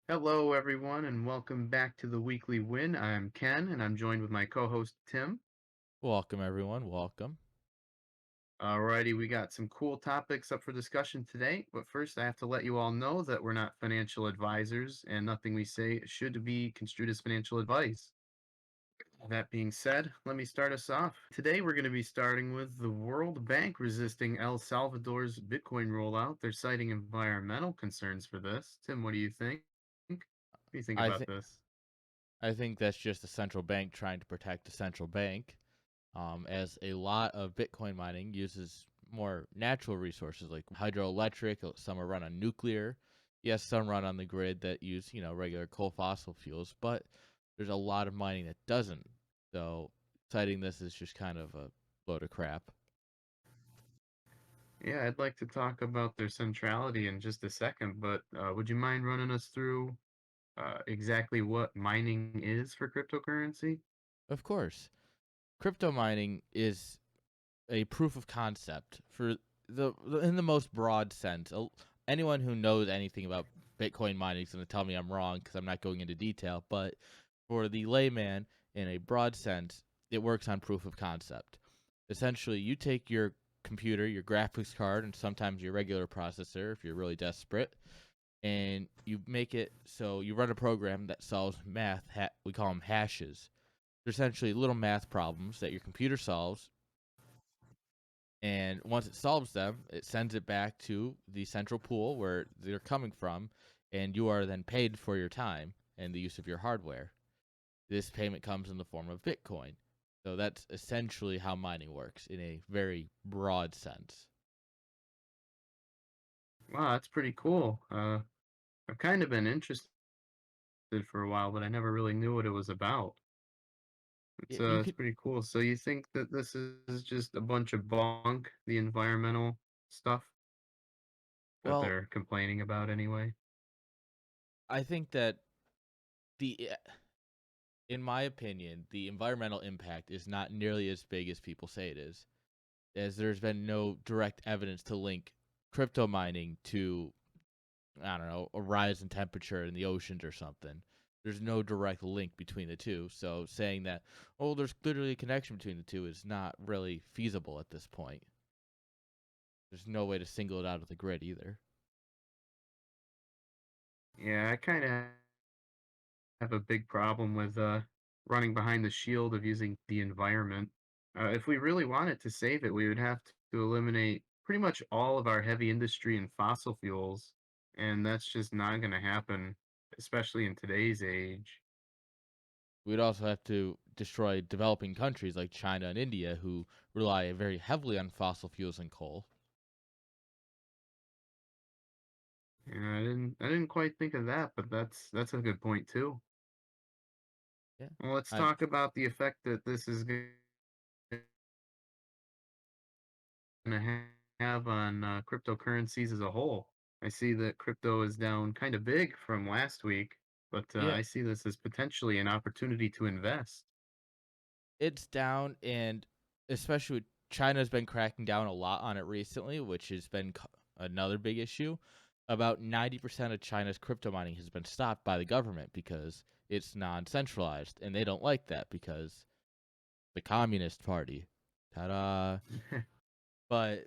Hello, everyone, and welcome back to the Weekly Win. I'm Ken, and I'm joined with my co-host Tim. Welcome, everyone. Welcome. Alrighty, we got some cool topics up for discussion today, but first I have to let you all know that we're not financial advisors, and nothing we say should be construed as financial advice. That being said, let me start us off. Today we're going to be starting with the World Bank resisting El Salvador's Bitcoin rollout. They're citing environmental concerns for this. Tim, what do you think? What do you think I about think this? I think that's just a central bank trying to protect the central bank, as a lot of Bitcoin mining uses more natural resources like hydroelectric. Some are run on nuclear. Yes, some run on the grid that use regular coal fossil fuels, but there's a lot of mining that doesn't. So citing this is just kind of a load of crap. Yeah, I'd like to talk about their centrality in just a second, but would you mind running us through exactly what mining is for cryptocurrency? Of course, crypto mining is a proof of concept for in the most broad sense. Anyone who knows anything about Bitcoin mining is going to tell me I'm wrong because I'm not going into detail. But for the layman, in a broad sense, it works on proof of concept. Essentially, you take your computer, your graphics card, and sometimes your regular processor if you're really desperate, and you make it so you run a program that solves math. We call them hashes. They're essentially little math problems that your computer solves, and once it solves them, it sends it back to the central pool where they're coming from, and you are then paid for your time and the use of your hardware. This payment comes in the form of Bitcoin. So that's essentially how mining works in a very broad sense. Wow, that's pretty cool. I've kind of been interested for a while, but I never really knew what it was about. You It's could, pretty cool. So you think that this is just a bunch of bunk, the environmental stuff that well, they're complaining about anyway? I think that in my opinion, the environmental impact is not nearly as big as people say it is, as there's been no direct evidence to link crypto mining to, I don't know, a rise in temperature in the oceans or something. There's no direct link between the two. So saying that, oh, there's clearly a connection between the two is not really feasible at this point. There's no way to single it out of the grid either. Yeah, I kind of have a big problem with running behind the shield of using the environment. If we really wanted to save it, we would have to eliminate pretty much all of our heavy industry and fossil fuels, and that's just not going to happen, especially in today's age. We'd also have to destroy developing countries like China and India who rely very heavily on fossil fuels and coal. Yeah, I didn't quite think of that, but that's a good point too. Yeah. Well, let's I talk about the effect that this is going to have on cryptocurrencies as a whole. I see that crypto is down kind of big from last week, but yeah, I see this as potentially an opportunity to invest. it's down, and especially with China's been cracking down a lot on it recently, which has been another big issue. About 90% of China's crypto mining has been stopped by the government because it's non-centralized, and they don't like that because the Communist Party. Ta-da! But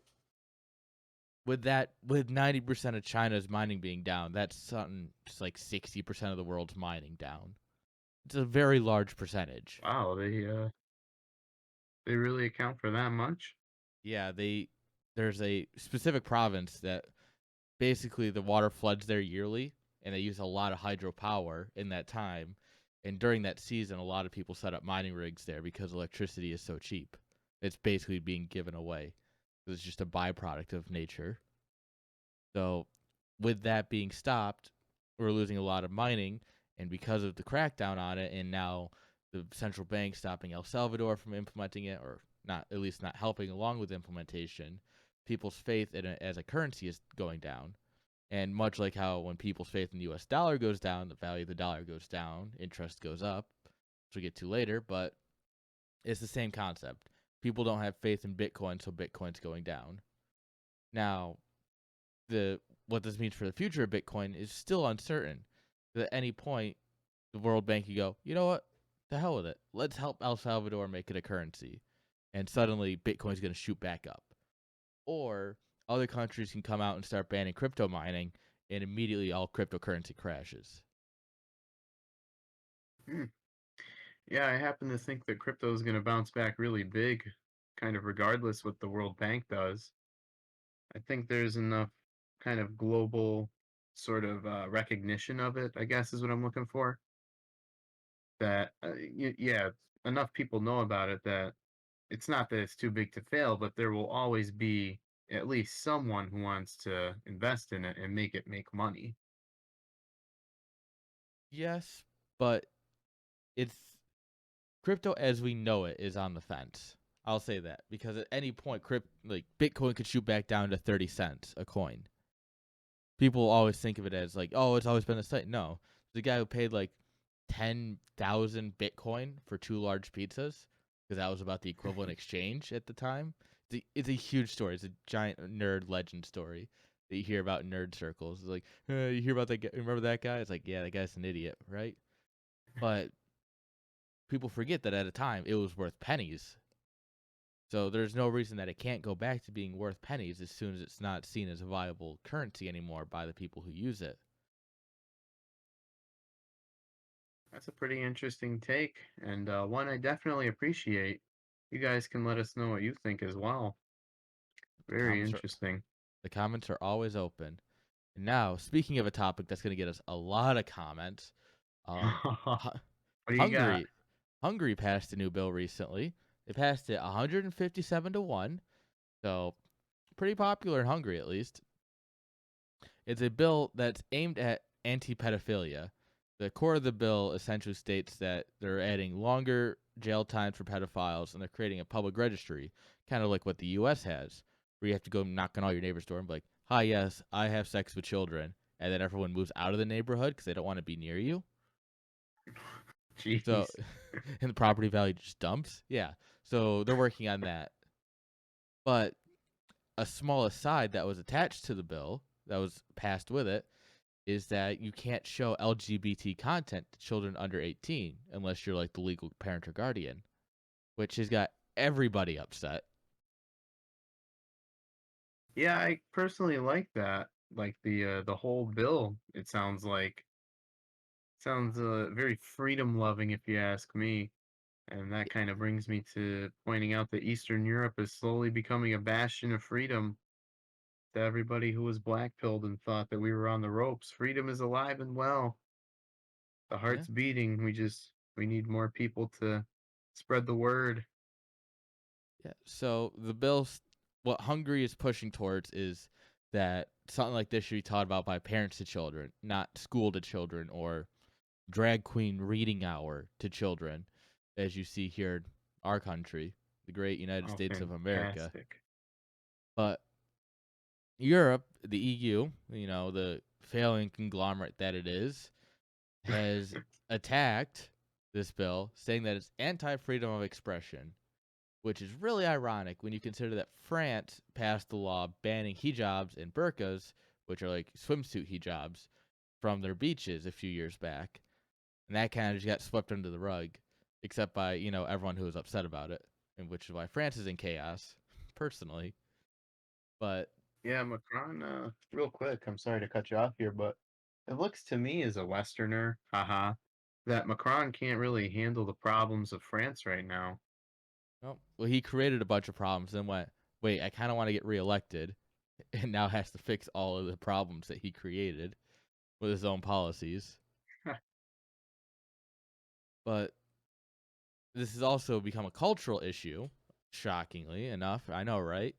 with 90% of China's mining being down, that's something just like 60% of the world's mining down. It's a very large percentage. Wow, they really account for that much? Yeah, there's a specific province that basically the water floods there yearly, and they use a lot of hydropower in that time. And during that season, a lot of people set up mining rigs there because electricity is so cheap. It's basically being given away. It's just a byproduct of nature. So, with that being stopped, we're losing a lot of mining, and because of the crackdown on it, and now the central bank stopping El Salvador from implementing it, or not, at least not helping along with implementation, people's faith in it as a currency is going down. And much like how when people's faith in the US dollar goes down, the value of the dollar goes down, interest goes up, which we'll get to later, but it's the same concept. People don't have faith in Bitcoin, so Bitcoin's going down. Now, the what this means for the future of Bitcoin is still uncertain. 'Cause at any point, the World Bank could go, you know what? The hell with it. Let's help El Salvador make it a currency. And suddenly Bitcoin's going to shoot back up. Or other countries can come out and start banning crypto mining, and immediately all cryptocurrency crashes. Hmm. Yeah, I happen to think that crypto is going to bounce back really big, kind of regardless what the World Bank does. I think there's enough kind of global sort of recognition of it, I guess is what I'm looking for. That, yeah, enough people know about it that it's not that it's too big to fail, but there will always be at least someone who wants to invest in it and make it make money. Yes, but it's crypto as we know it is on the fence. I'll say that because at any point, like Bitcoin could shoot back down to 30 cents a coin. People always think of it as like, oh, it's always been the same. No, the guy who paid like 10,000 Bitcoin for two large pizzas because that was about the equivalent exchange at the time. It's a huge story. It's a giant nerd legend story that you hear about in nerd circles. It's like, you hear about that guy? Remember that guy? It's like, yeah, that guy's an idiot, right? But people forget that at a time it was worth pennies. So there's no reason that it can't go back to being worth pennies as soon as it's not seen as a viable currency anymore by the people who use it. That's a pretty interesting take, and one I definitely appreciate. You guys can let us know what you think as well. The Very comments are interesting. the comments are always open. And now, speaking of a topic that's going to get us a lot of comments, um, What Hu- do you got? Hungary, Hungary passed a new bill recently. They passed it 157 to one, so pretty popular in Hungary at least. It's a bill that's aimed at anti-pedophilia. The core of the bill essentially states that they're adding longer jail times for pedophiles and they're creating a public registry, kind of like what the U.S. has, where you have to go knock on all your neighbor's door and be like, "Hi, yes, I have sex with children," and then everyone moves out of the neighborhood because they don't want to be near you. So, Jeez. and the property value just dumps. Yeah. So they're working on that. But a small aside that was attached to the bill that was passed with it is that you can't show LGBT content to children under 18 unless you're like the legal parent or guardian, which has got everybody upset. Yeah, I personally like that. Like the whole bill. It sounds very freedom loving, if you ask me. And that kind of brings me to pointing out that Eastern Europe is slowly becoming a bastion of freedom to everybody who was black-pilled and thought that we were on the ropes. Freedom is alive and well. The Yeah. heart's beating. We need more people to spread the word. Yeah. So the bills, what Hungary is pushing towards is that something like this should be taught about by parents to children, not school to children or drag queen reading hour to children, as you see here in our country, the great United Oh, States of America. fantastic. But Europe, the EU, the failing conglomerate that it is, has attacked this bill, saying that it's anti freedom of expression, which is really ironic when you consider that France passed the law banning hijabs and burqas, which are like swimsuit hijabs, from their beaches a few years back. And that kind of just got swept under the rug, except by, everyone who was upset about it, and which is why France is in chaos, personally. But Yeah, Macron, real quick, I'm sorry to cut you off here, but it looks to me as a Westerner, haha, that Macron can't really handle the problems of France right now. well, he created a bunch of problems, then went, wait, I kind of want to get reelected, and now has to fix all of the problems that he created with his own policies. But this has also become a cultural issue, shockingly enough. I know, right?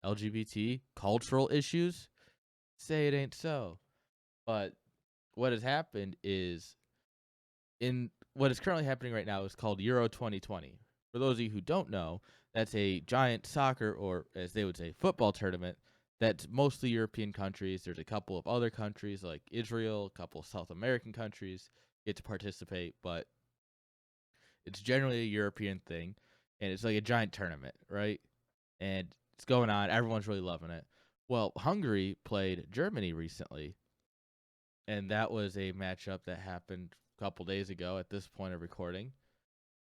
LGBT cultural issues? Say it ain't so. But what has happened is in what is currently happening right now is called Euro 2020. For those of you who don't know, that's a giant soccer, or as they would say, football tournament that's mostly European countries. There's a couple of other countries like Israel, a couple of South American countries get to participate, but it's generally a European thing, and it's like a giant tournament, right? And it's going on. Everyone's really loving it. Well, Hungary played Germany recently, and that was a matchup that happened a couple days ago at this point of recording.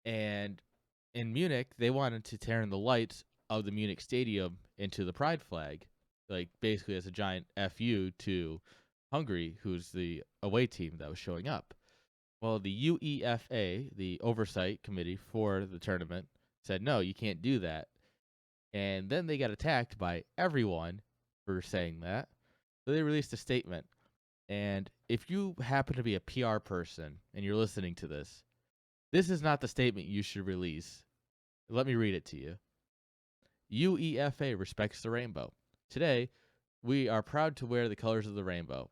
And in Munich, they wanted to turn the lights of the Munich stadium into the pride flag, like basically as a giant FU to Hungary, who's the away team that was showing up. Well, the UEFA, the oversight committee for the tournament, said, no, you can't do that. And then they got attacked by everyone for saying that. So they released a statement. And if you happen to be a PR person and you're listening to this is not the statement you should release. Let me read it to you. UEFA respects the rainbow. Today, we are proud to wear the colors of the rainbow.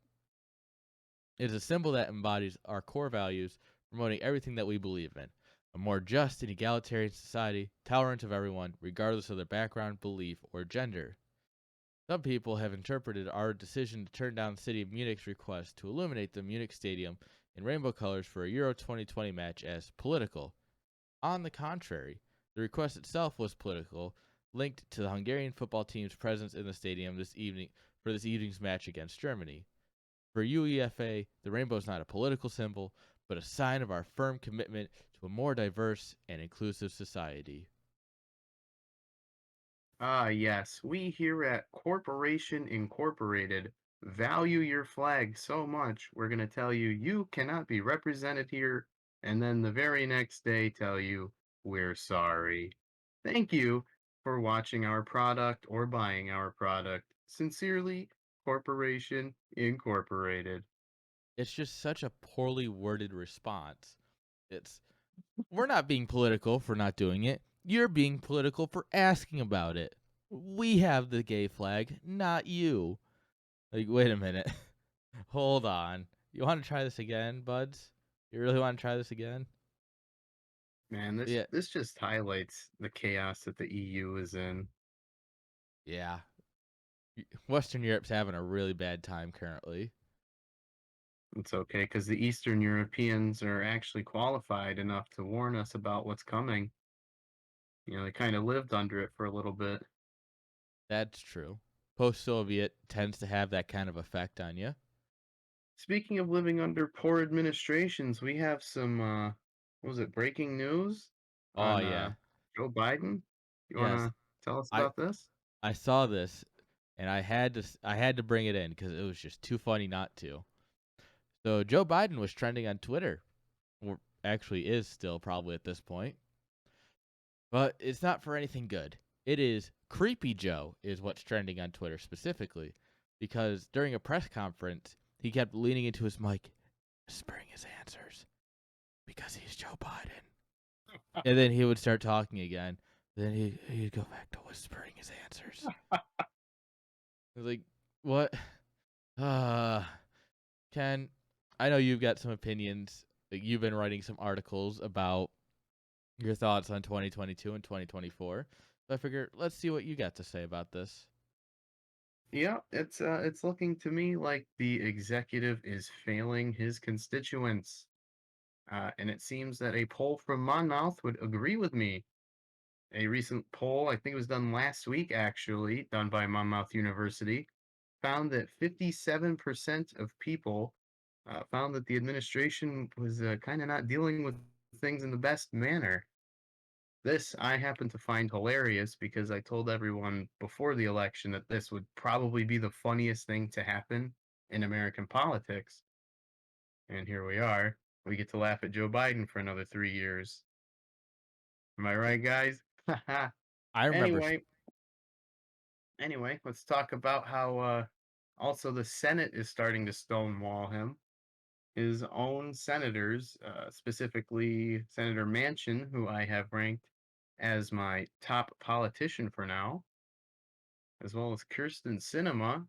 It is a symbol that embodies our core values, promoting everything that we believe in. A more just and egalitarian society, tolerant of everyone, regardless of their background, belief, or gender. Some people have interpreted our decision to turn down the city of Munich's request to illuminate the Munich stadium in rainbow colors for a Euro 2020 match as political. On the contrary, the request itself was political, linked to the Hungarian football team's presence in the stadium this evening for this evening's match against Germany. For UEFA, the rainbow is not a political symbol, but a sign of our firm commitment to a more diverse and inclusive society. Ah, yes, we here at Corporation Incorporated value your flag so much, we're going to tell you you cannot be represented here, and then the very next day tell you we're sorry. Thank you for watching our product or buying our product. Sincerely, Corporation Incorporated. It's just such a poorly worded response. It's we're not being political for not doing it. You're being political for asking about it. We have the gay flag, not you. Like, wait a minute. Hold on. You want to try this again, buds? You really want to try this again? Man, this Yeah. this just highlights the chaos that the EU is in. Yeah. Western Europe's having a really bad time currently. It's okay because the Eastern Europeans are actually qualified enough to warn us about what's coming. They kind of lived under it for a little bit. That's true. Post Soviet tends to have that kind of effect on you. Speaking of living under poor administrations, we have some, what was it, breaking news Oh on yeah. Joe Biden. You want Yes. to tell us I about this? I saw this and I had to bring it in cuz it was just too funny not to. So Joe Biden was trending on Twitter. Or actually is still probably at this point. But it's not for anything good. It is Creepy Joe is what's trending on Twitter specifically because during a press conference, he kept leaning into his mic, whispering his answers because he's Joe Biden. And then he would start talking again. Then he'd go back to whispering his answers. I was like, what? Uh, Ken, I know you've got some opinions. Like you've been writing some articles about your thoughts on 2022 and 2024. So I figure let's see what you got to say about this. Yeah, it's looking to me like the executive is failing his constituents. And it seems that a poll from Monmouth would agree with me. A recent poll, I think it was done last week actually, done by Monmouth University, found that 57% of people found that the administration was kind of not dealing with things in the best manner. This I happen to find hilarious because I told everyone before the election that this would probably be the funniest thing to happen in American politics. And here we are. We get to laugh at Joe Biden for another 3 years. Am I right, guys? I remember. anyway, anyway, let's talk about how also the Senate is starting to stonewall him. His own senators, specifically Senator Manchin, who I have ranked as my top politician for now, as well as Kirsten Sinema,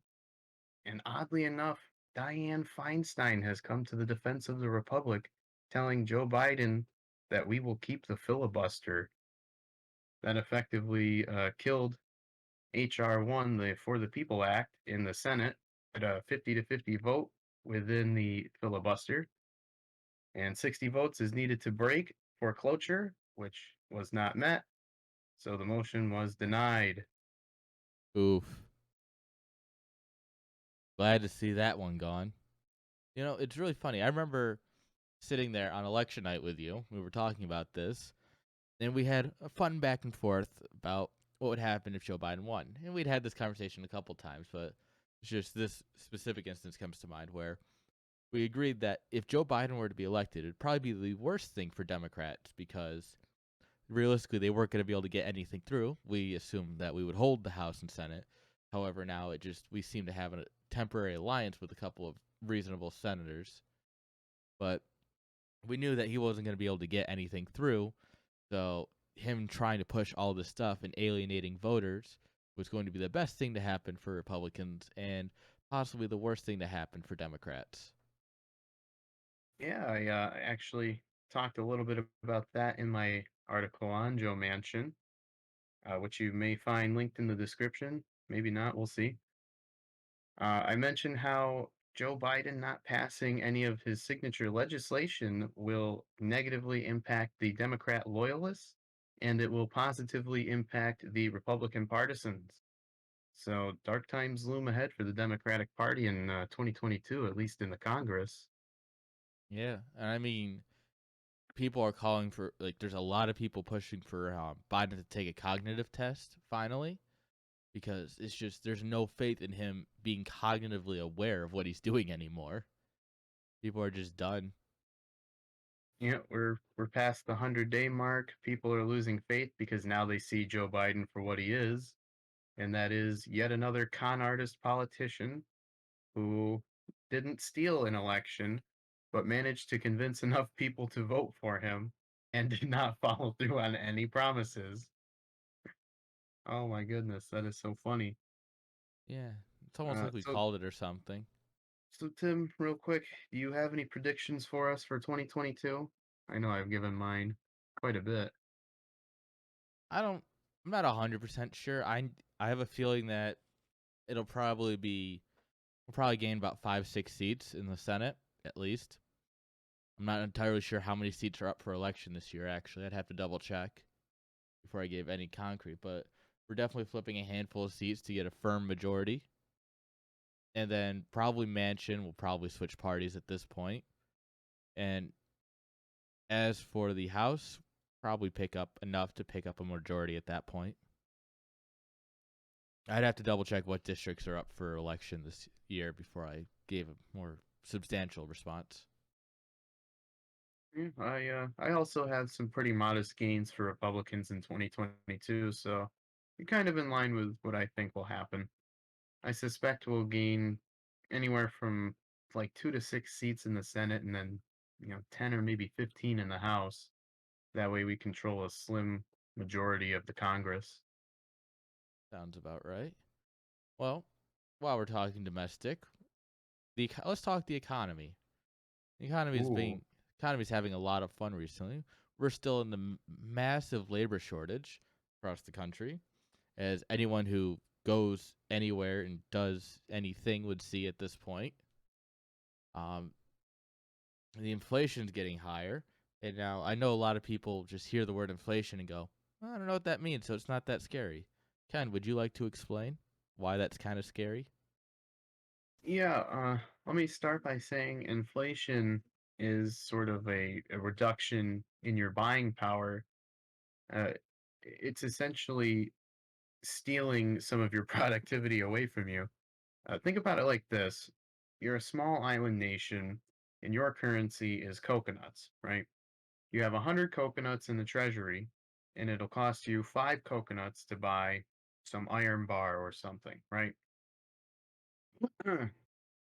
and oddly enough, Dianne Feinstein has come to the defense of the Republic, telling Joe Biden that we will keep the filibuster that effectively killed H.R. 1, the For the People Act, in the Senate at a 50 to 50 vote within the filibuster. And 60 votes is needed to break for cloture, which was not met. So the motion was denied. Oof. Glad to see that one gone. It's really funny. I remember sitting there on election night with you. We were talking about this, and we had a fun back and forth about what would happen if Joe Biden won. And we'd had this conversation a couple times, but it's just this specific instance comes to mind where we agreed that if Joe Biden were to be elected, it'd probably be the worst thing for Democrats because realistically they weren't going to be able to get anything through. We assumed that we would hold the House and Senate. However, now we seem to have a temporary alliance with a couple of reasonable senators, but we knew that he wasn't going to be able to get anything through. So him trying to push all this stuff and alienating voters was going to be the best thing to happen for Republicans and possibly the worst thing to happen for Democrats. Yeah, I actually talked a little bit about that in my article on Joe Manchin, which you may find linked in the description. Maybe not, we'll see. I mentioned how Joe Biden not passing any of his signature legislation will negatively impact the Democrat loyalists, and it will positively impact the Republican partisans. So dark times loom ahead for the Democratic Party in 2022, at least in the Congress. Yeah, and I mean, people are calling for there's a lot of people pushing for Biden to take a cognitive test finally because it's just there's no faith in him being cognitively aware of what he's doing anymore. People are just done. Yeah, we're past the 100-day mark. People are losing faith because now they see Joe Biden for what he is, and that is yet another con artist politician who didn't steal an election, but managed to convince enough people to vote for him and did not follow through on any promises. Oh my goodness, that is so funny. Yeah, it's almost Uh, like we so, called it or something. so Tim, real quick, do you have any predictions for us for 2022? I know I've given mine quite a bit. I don't. I'm not 100% sure. I have a feeling that it'll probably be we'll probably gain about 5 6 seats in the Senate at least. I'm not entirely sure how many seats are up for election this year. Actually, I'd have to double check before I gave any concrete. But we're definitely flipping a handful of seats to get a firm majority, and then probably Mansion will probably switch parties at this point. And as for the House, probably pick up enough to pick up a majority at that point. I'd have to double check what districts are up for election this year before I gave a more substantial response. Yeah, I also have some pretty modest gains for Republicans in 2022, so you're kind of in line with what I think will happen. I suspect we'll gain anywhere from like 2 to 6 seats in the Senate and then 10 or maybe 15 in the House. That way we control a slim majority of the Congress. Sounds about right. Well, while we're talking domestic, let's talk the economy. The Ooh. economy's having a lot of fun recently. We're still in the massive labor shortage across the country, as anyone who goes anywhere and does anything would see at this point. Um, the inflation's getting higher, and now I know a lot of people just hear the word inflation and go, "I don't know what that means, so it's not that scary." Ken, would you like to explain why that's kind of scary? Yeah, let me start by saying inflation is sort of a reduction in your buying power. It's essentially stealing some of your productivity away from you. Think about it like this: you're a small island nation, and your currency is coconuts, right? You have 100 coconuts in the treasury, and it'll cost you 5 coconuts to buy some iron bar or something, right?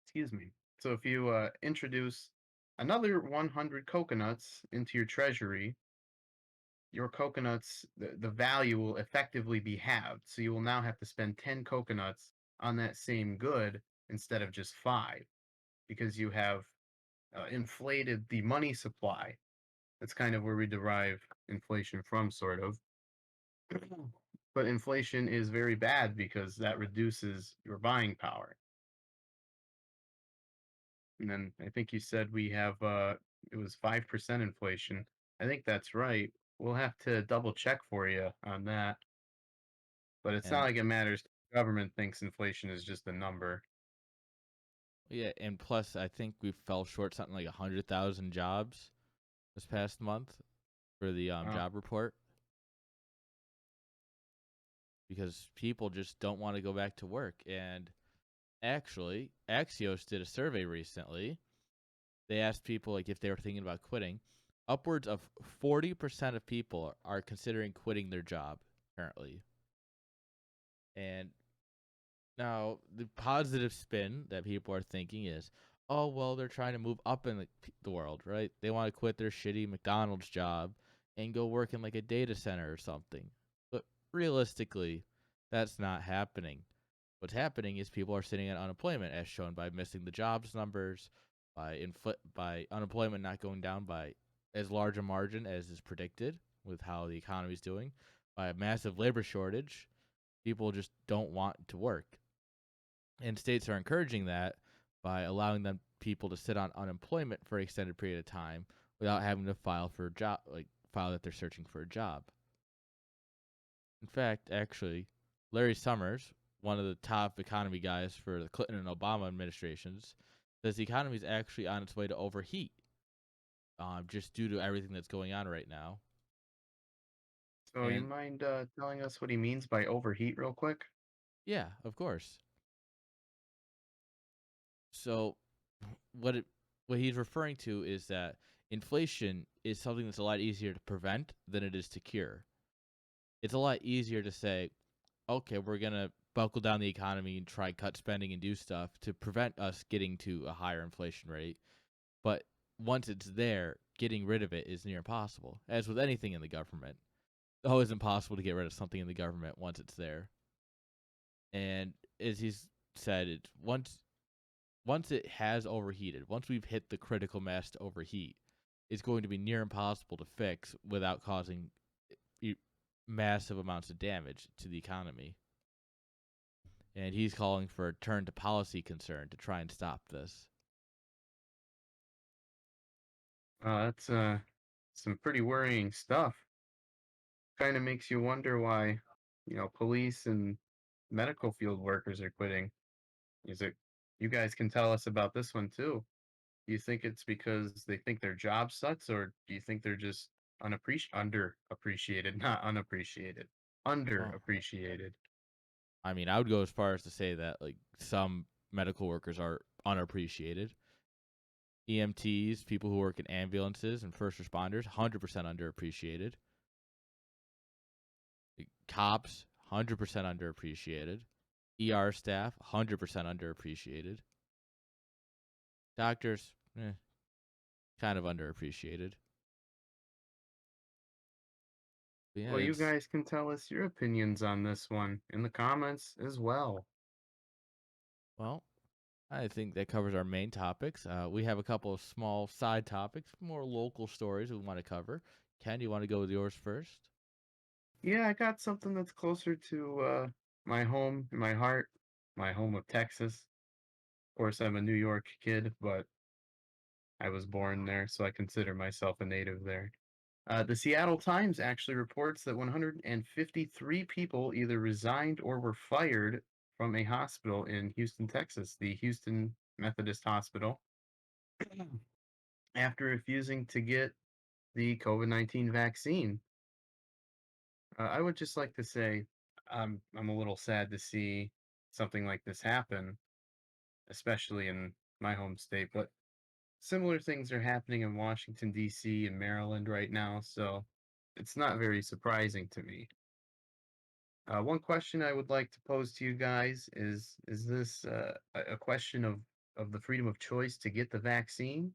Excuse me. So if you introduce another 100 coconuts into your treasury, your coconuts, the value will effectively be halved. So you will now have to spend 10 coconuts on that same good instead of just five because you have inflated the money supply. That's kind of where we derive inflation from, sort of. But inflation is very bad because that reduces your buying power. And then I think you said we have it was 5% inflation. I think that's right. We'll have to double check for you on that. But it's not And like it matters. The government thinks inflation is just a number. Yeah, and plus I think we fell short something like 100,000 jobs this past month for the Uh, job report because people just don't want to go back to work. And actually, Axios did a survey recently. They asked people like if they were thinking about quitting. Upwards of 40% of people are considering quitting their job currently. And now the positive spin that people are thinking is, oh well, they're trying to move up in the world, right? They want to quit their shitty McDonald's job and go work in like a data center or something. But realistically, that's not happening. What's happening is people are sitting at unemployment, as shown by missing the jobs numbers, by unemployment not going down by as large a margin as is predicted with how the economy is doing, by a massive labor shortage. People just don't want to work, and states are encouraging that by allowing them people to sit on unemployment for an extended period of time without having to file for a job, like file that they're searching for a job. In fact, actually, Larry Summers, one of the top economy guys for the Clinton and Obama administrations, says the economy is actually on its way to overheat, just due to everything that's going on right now. so you And mind telling us what he means by overheat real quick? yeah, of course. So what it what he's referring to is that inflation is something that's a lot easier to prevent than it is to cure. It's a lot easier to say, okay, we're gonna buckle down the economy and try cut spending and do stuff to prevent us getting to a higher inflation rate. But once it's there, getting rid of it is near impossible. As with anything in the government, it's always impossible to get rid of something in the government once it's there. And as he's said, it's once it has overheated, once we've hit the critical mass to overheat, it's going to be near impossible to fix without causing massive amounts of damage to the economy. And he's calling for a turn to policy concern to try and stop this. That's some pretty worrying stuff. Kind of makes you wonder why, police and medical field workers are quitting. Is it you guys can tell us about this one too. Do you think it's because they think their job sucks, or do you think they're just underappreciated, not unappreciated, Well, underappreciated? I mean, I would go as far as to say that like some medical workers are unappreciated. EMTs, people who work in ambulances and first responders, 100% underappreciated. Cops, 100% underappreciated. ER staff, 100% underappreciated. Doctors, kind of underappreciated. But yeah, Well, you it's guys can tell us your opinions on this one in the comments as well. well, I think that covers our main topics. We have a couple of small side topics, more local stories we want to cover. Ken, do you want to go with yours first? Yeah, I got something that's closer to my home, my heart, my home of Texas. Of course, I'm a New York kid, but I was born there, so I consider myself a native there. The Seattle Times actually reports that 153 people either resigned or were fired from a hospital in Houston, Texas, the Houston Methodist Hospital, after refusing to get the COVID-19 vaccine. I would just like to say I'm a little sad to see something like this happen, especially in my home state, but similar things are happening in Washington, D.C. and Maryland right now, so it's not very surprising to me. One question I would like to pose to you guys is this a question of the freedom of choice to get the vaccine?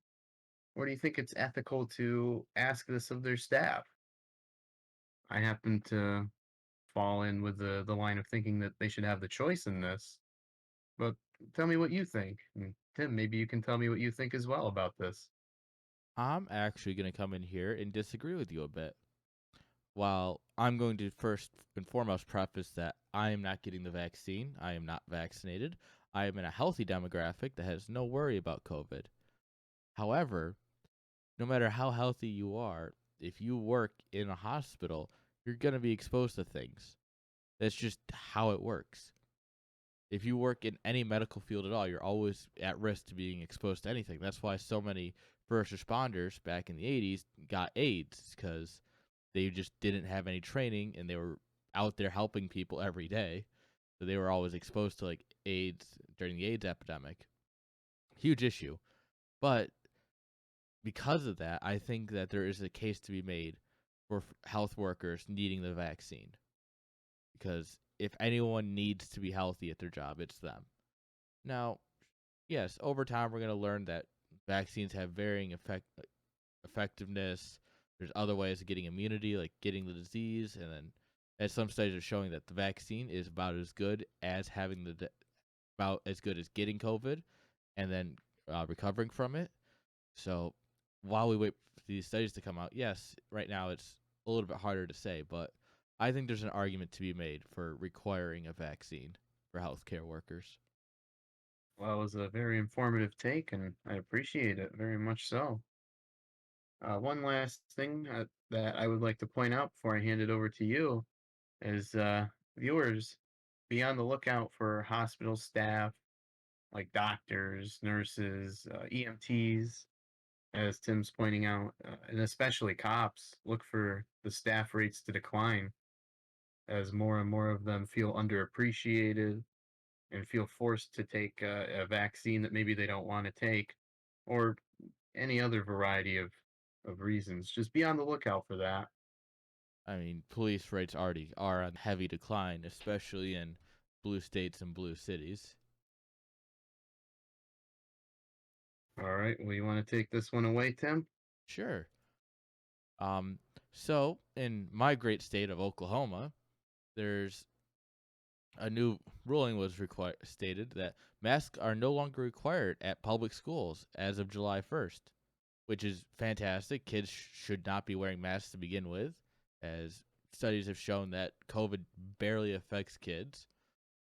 Or do you think it's ethical to ask this of their staff? I happen to fall in with the line of thinking that they should have the choice in this, but tell me what you think. And Tim, maybe you can tell me what you think as well about this. I'm actually going to come in here and disagree with you a bit. While I'm going to first and foremost preface that I am not getting the vaccine, I am not vaccinated, I am in a healthy demographic that has no worry about COVID. However, no matter how healthy you are, if you work in a hospital, you're going to be exposed to things. That's just how it works. If you work in any medical field at all, you're always at risk to being exposed to anything. That's why so many first responders back in the 80s got AIDS because they just didn't have any training and they were out there helping people every day. So they were always exposed to like AIDS during the AIDS epidemic. Huge issue. But because of that, I think that there is a case to be made for health workers needing the vaccine. Because if anyone needs to be healthy at their job, it's them. Now, yes, over time we're going to learn that vaccines have varying effectiveness. There's other ways of getting immunity, like getting the disease, and then as some studies are showing that the vaccine is about as good as having about as good as getting COVID, and then recovering from it. So while we wait for these studies to come out, yes, right now it's a little bit harder to say, but I think there's an argument to be made for requiring a vaccine for healthcare workers. Well, it was a very informative take, and I appreciate it very much so. One last thing that I would like to point out before I hand it over to you is viewers, be on the lookout for hospital staff like doctors, nurses, EMTs, as Tim's pointing out, and especially cops. Look for the staff rates to decline as more and more of them feel underappreciated and feel forced to take a vaccine that maybe they don't want to take, or any other variety of reasons. Just be on the lookout for that. I mean, police rates already are on heavy decline, especially in blue states and blue cities. All right. Well, you want to take this one away, Tim? Sure. Um, so in my great state of Oklahoma, there's a new ruling was stated that masks are no longer required at public schools as of July 1st, which is fantastic. Kids should not be wearing masks to begin with, as studies have shown that COVID barely affects kids.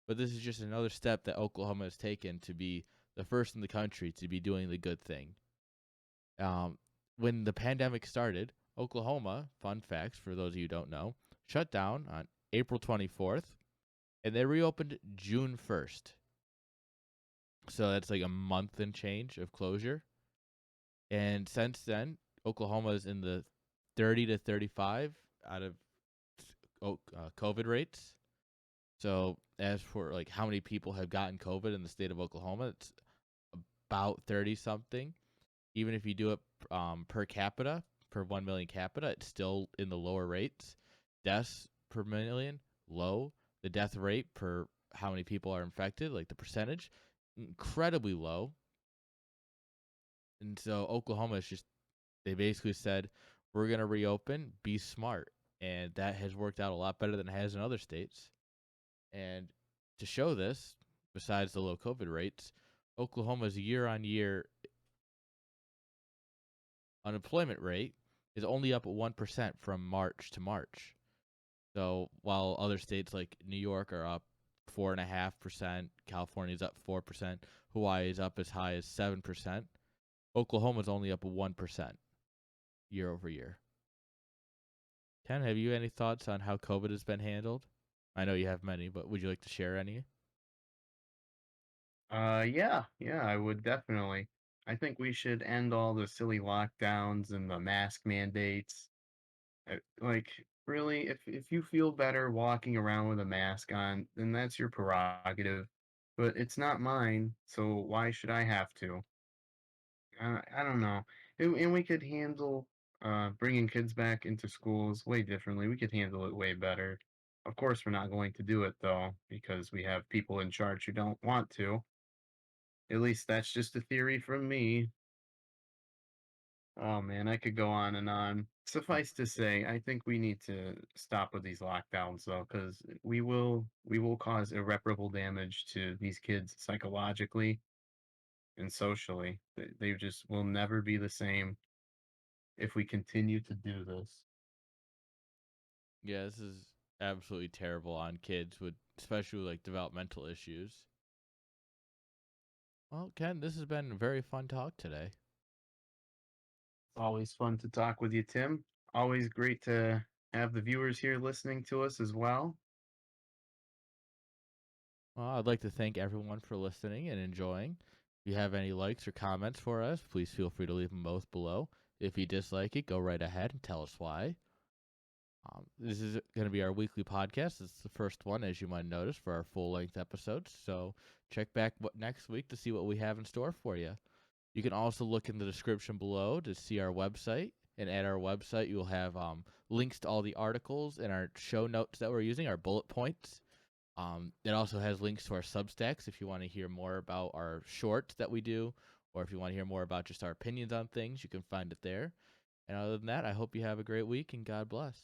But this is just another step that Oklahoma has taken to be the first in the country to be doing the good thing. Um, when the pandemic started, Oklahoma, fun facts for those of you who don't know, shut down on April 24th and they reopened June 1st. So that's like a month and change of closure. And since then, Oklahoma is in the 30 to 35 out of COVID rates. So as for like how many people have gotten COVID in the state of Oklahoma, it's about 30 something. Even if you do it per capita, per 1 million capita, it's still in the lower rates. Deaths per million, low. The death rate per how many people are infected, like the percentage, incredibly low. And so Oklahoma is just, they basically said, we're going to reopen, be smart. And that has worked out a lot better than it has in other states. And to show this, besides the low COVID rates, Oklahoma's year on year unemployment rate is only up 1% from March to March. So while other states like New York are up 4.5%, California's up 4%, Hawaii is up as high as 7%, Oklahoma's only up 1% year over year. Ken, have you any thoughts on how COVID has been handled? I know you have many, but would you like to share any? Yeah, I would definitely. I think we should end all the silly lockdowns and the mask mandates. Like, really, if you feel better walking around with a mask on, then that's your prerogative. But it's not mine, so why should I have to? I don't know. And we could handle bringing kids back into schools way differently. We could handle it way better. Of course, we're not going to do it though, because we have people in charge who don't want to. At least that's just a theory from me. Oh man, I could go on and on. Suffice to say, I think we need to stop with these lockdowns though, because we will cause irreparable damage to these kids psychologically and socially. They just will never be the same if we continue to do this. Yeah, this is absolutely terrible on kids with especially like developmental issues. Well, Ken, this has been a very fun talk today. Always fun to talk with you, Tim. Always great to have the viewers here listening to us as well. Well, I'd like to thank everyone for listening and enjoying. If you have any likes or comments for us, please feel free to leave them both below. If you dislike it, go right ahead and tell us why. This is going to be our weekly podcast. It's the first one, as you might notice, for our full length episodes. So check back next week to see what we have in store for you. You can also look in the description below to see our website. And at our website, you'll have links to all the articles and our show notes that we're using, our bullet points. It also has links to our Substacks if you want to hear more about our shorts that we do, or if you want to hear more about just our opinions on things, you can find it there. And other than that, I hope you have a great week and God bless.